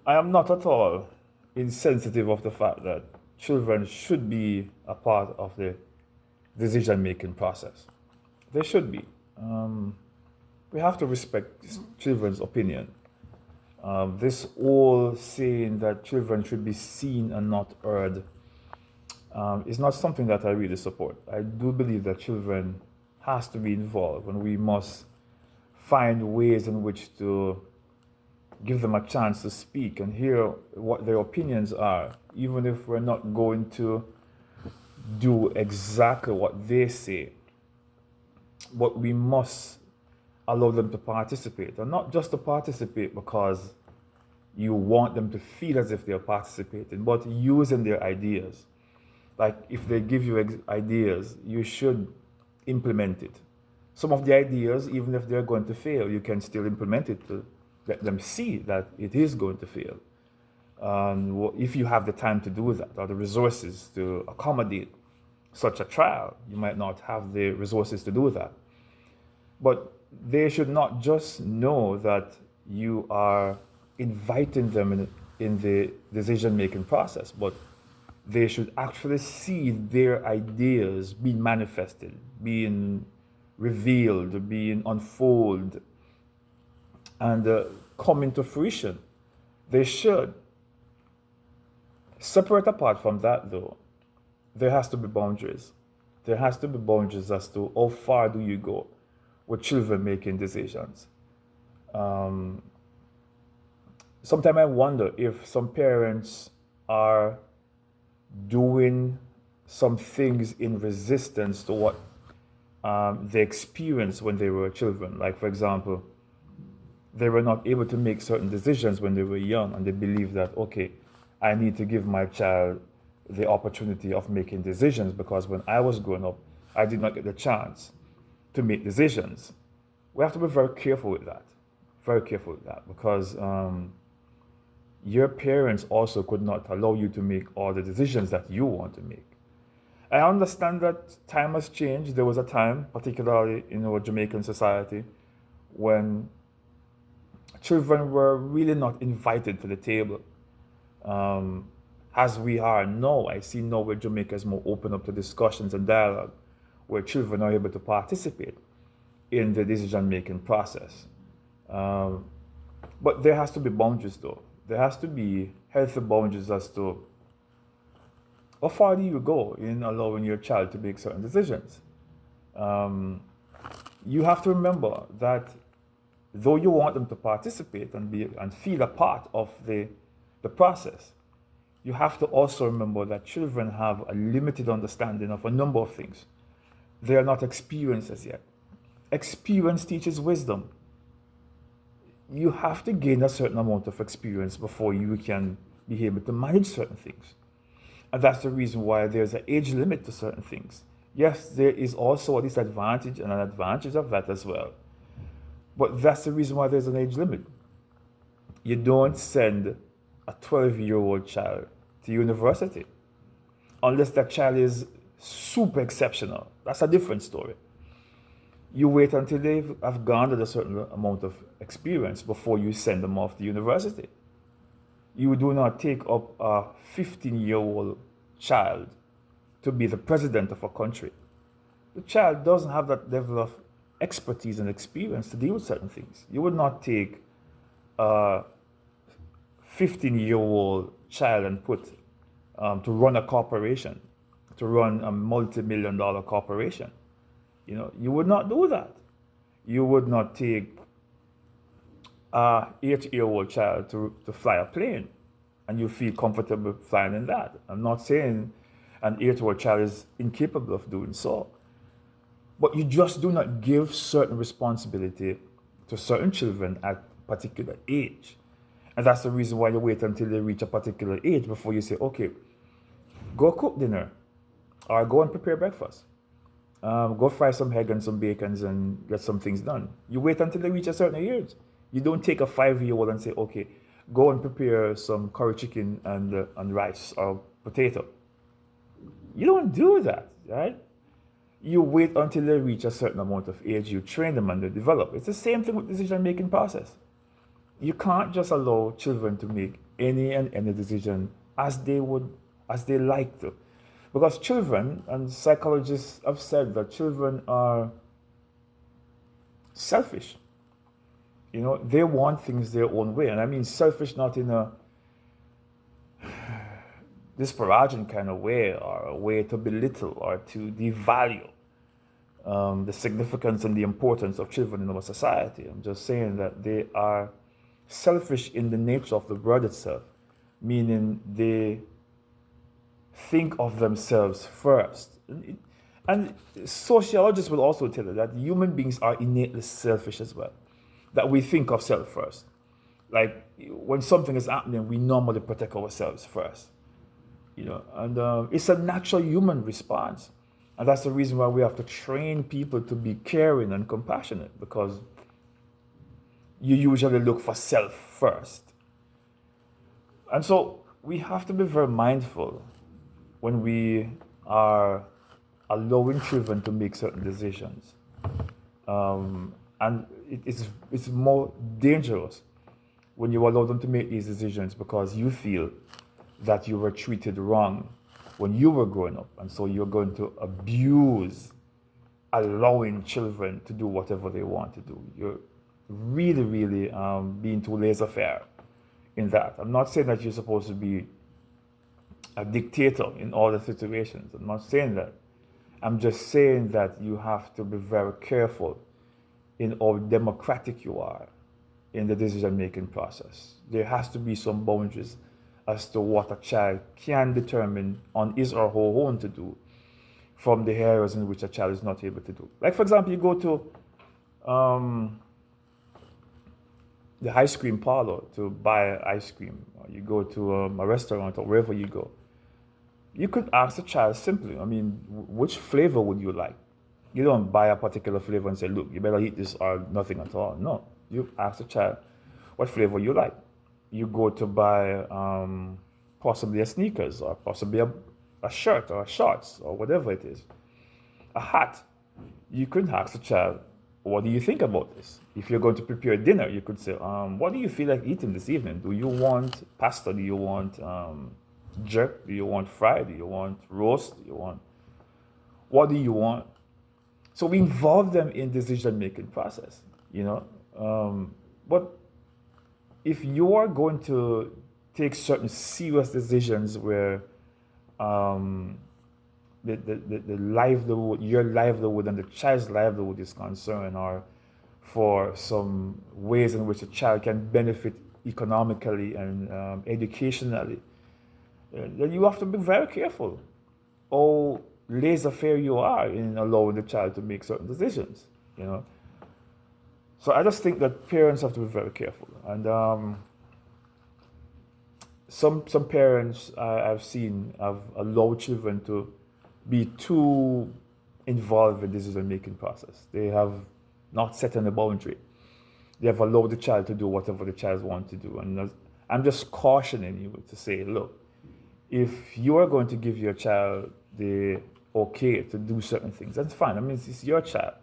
I am not at all insensitive of the fact that children should be a part of the decision making process. They should be. We have to respect children's opinion. This whole saying that children should be seen and not heard is not something that I really support. I do believe that children has to be involved, and we must find ways in which to give them a chance to speak and hear what their opinions are, even if we're not going to do exactly what they say. But we must allow them to participate, and not just to participate because you want them to feel as if they're participating, but using their ideas. Like if they give you ideas, you should implement it. Some of the ideas, even if they're going to fail, you can still implement it to let them see that it is going to fail. If you have the time to do that or the resources to accommodate such a trial, you might not have the resources to do that. But they should not just know that you are inviting them in the decision making process, but they should actually see their ideas being manifested, being revealed, being unfolded, and come into fruition. They should. Separate apart from that, though, there has to be boundaries. There has to be boundaries as to how far do you go with children making decisions. Sometimes I wonder if some parents are doing some things in resistance to what they experienced when they were children. Like, for example, they were not able to make certain decisions when they were young, and they believe that, okay, I need to give my child the opportunity of making decisions because when I was growing up, I did not get the chance to make decisions. We have to be very careful with that. Very careful with that because your parents also could not allow you to make all the decisions that you want to make. I understand that time has changed. There was a time, particularly in our Jamaican society, when children were really not invited to the table. As we are now, I see now where Jamaica is more open up to discussions and dialogue, where children are able to participate in the decision-making process. But there has to be boundaries, though. There has to be healthy boundaries as to how far do you go in allowing your child to make certain decisions. You have to remember that though you want them to participate and feel a part of the process, you have to also remember that children have a limited understanding of a number of things. They are not experienced as yet. Experience teaches wisdom. You have to gain a certain amount of experience before you can be able to manage certain things. And that's the reason why there's an age limit to certain things. Yes, there is also a disadvantage and an advantage of that as well. But that's the reason why there's an age limit. You don't send a 12-year-old child to university unless that child is super exceptional. That's a different story. You wait until they have garnered a certain amount of experience before you send them off to university. You do not take up a 15-year-old child to be the president of a country. The child doesn't have that level of expertise and experience to deal with certain things. You would not take a 15-year-old child and put to run a corporation, to run a multi-million-dollar corporation. You would not do that. You would not take a 8-year-old child to fly a plane and you feel comfortable flying in that. I'm not saying an 8-year-old child is incapable of doing so. But you just do not give certain responsibility to certain children at a particular age. And that's the reason why you wait until they reach a particular age before you say, okay, go cook dinner or go and prepare breakfast. Go fry some egg and some bacons and get some things done. You wait until they reach a certain age. You don't take a 5-year-old and say, okay, go and prepare some curry chicken and rice or potato. You don't do that, right? You wait until they reach a certain amount of age, you train them and they develop. It's the same thing with decision-making process. You can't just allow children to make any and any decision as they like to. Because children, and psychologists have said that children are selfish. They want things their own way. And I mean selfish not in a disparaging kind of way, or a way to belittle or to devalue the significance and the importance of children in our society. I'm just saying that they are selfish in the nature of the word itself, meaning they think of themselves first. And sociologists will also tell you that human beings are innately selfish as well, that we think of self first. Like when something is happening, we normally protect ourselves first. And it's a natural human response. And that's the reason why we have to train people to be caring and compassionate, because you usually look for self first. And so we have to be very mindful when we are allowing children to make certain decisions. And it's more dangerous when you allow them to make these decisions because you feel that you were treated wrong when you were growing up. And so you're going to abuse allowing children to do whatever they want to do. You're really, really being too laissez-faire in that. I'm not saying that you're supposed to be a dictator in all the situations. I'm not saying that. I'm just saying that you have to be very careful in how democratic you are in the decision-making process. There has to be some boundaries as to what a child can determine on his or her own to do from the areas in which a child is not able to do. Like, for example, you go to the ice cream parlor to buy ice cream, or you go to a restaurant or wherever you go. You could ask the child simply, I mean, which flavor would you like? You don't buy a particular flavor and say, look, you better eat this or nothing at all. No, you ask the child what flavor you like. You go to buy possibly a sneakers, or possibly a shirt or shorts or whatever it is, a hat. You could ask the child, what do you think about this? If you're going to prepare dinner, you could say, what do you feel like eating this evening? Do you want pasta? Do you want jerk? Do you want fried? Do you want roast? What do you want? So we involve them in decision-making process, but if you are going to take certain serious decisions where the livelihood, your livelihood and the child's livelihood is concerned, or for some ways in which a child can benefit economically and educationally, then you have to be very careful how laissez-faire you are in allowing the child to make certain decisions, So I just think that parents have to be very careful. And some parents I've seen have allowed children to be too involved in the decision-making process. They have not set any boundary. They have allowed the child to do whatever the child wants to do. And I'm just cautioning you to say, look, if you are going to give your child the okay to do certain things, that's fine. I mean, it's your child.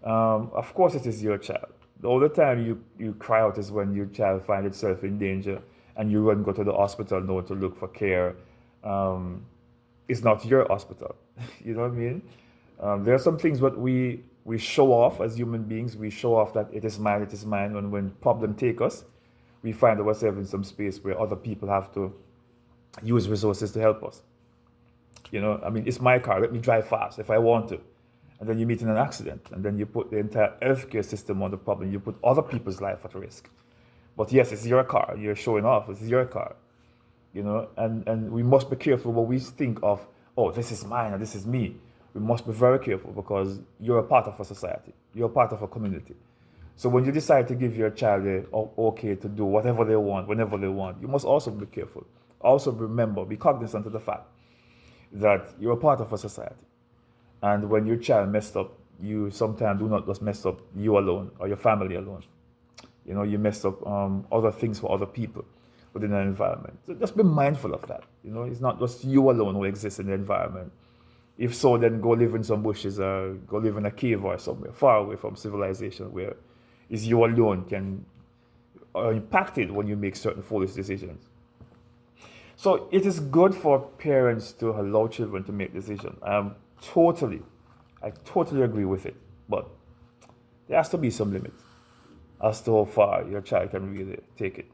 Of course it is your child. The only time you cry out is when your child finds itself in danger and you run go to the hospital now to look for care. It's not your hospital. You know what I mean? There are some things that we show off as human beings. We show off that it is mine. And when problem take us, we find ourselves in some space where other people have to use resources to help us. I mean, it's my car. Let me drive fast if I want to. And then you meet in an accident, and then you put the entire healthcare system on the problem. You put other people's life at risk. But yes, it's your car. You're showing off. It's your car. And we must be careful when we think of, oh, this is mine and this is me. We must be very careful because you're a part of a society. You're a part of a community. So when you decide to give your child the okay to do whatever they want, whenever they want, you must also be careful. Also remember, be cognizant of the fact that you're a part of a society. And when your child messed up, you sometimes do not just mess up you alone or your family alone. You mess up other things for other people within an environment. So just be mindful of that. It's not just you alone who exists in the environment. If so, then go live in some bushes or go live in a cave or somewhere far away from civilization where it's you alone can are impacted when you make certain foolish decisions. So it is good for parents to allow children to make decisions. I totally agree with it. But there has to be some limit as to how far your child can really take it.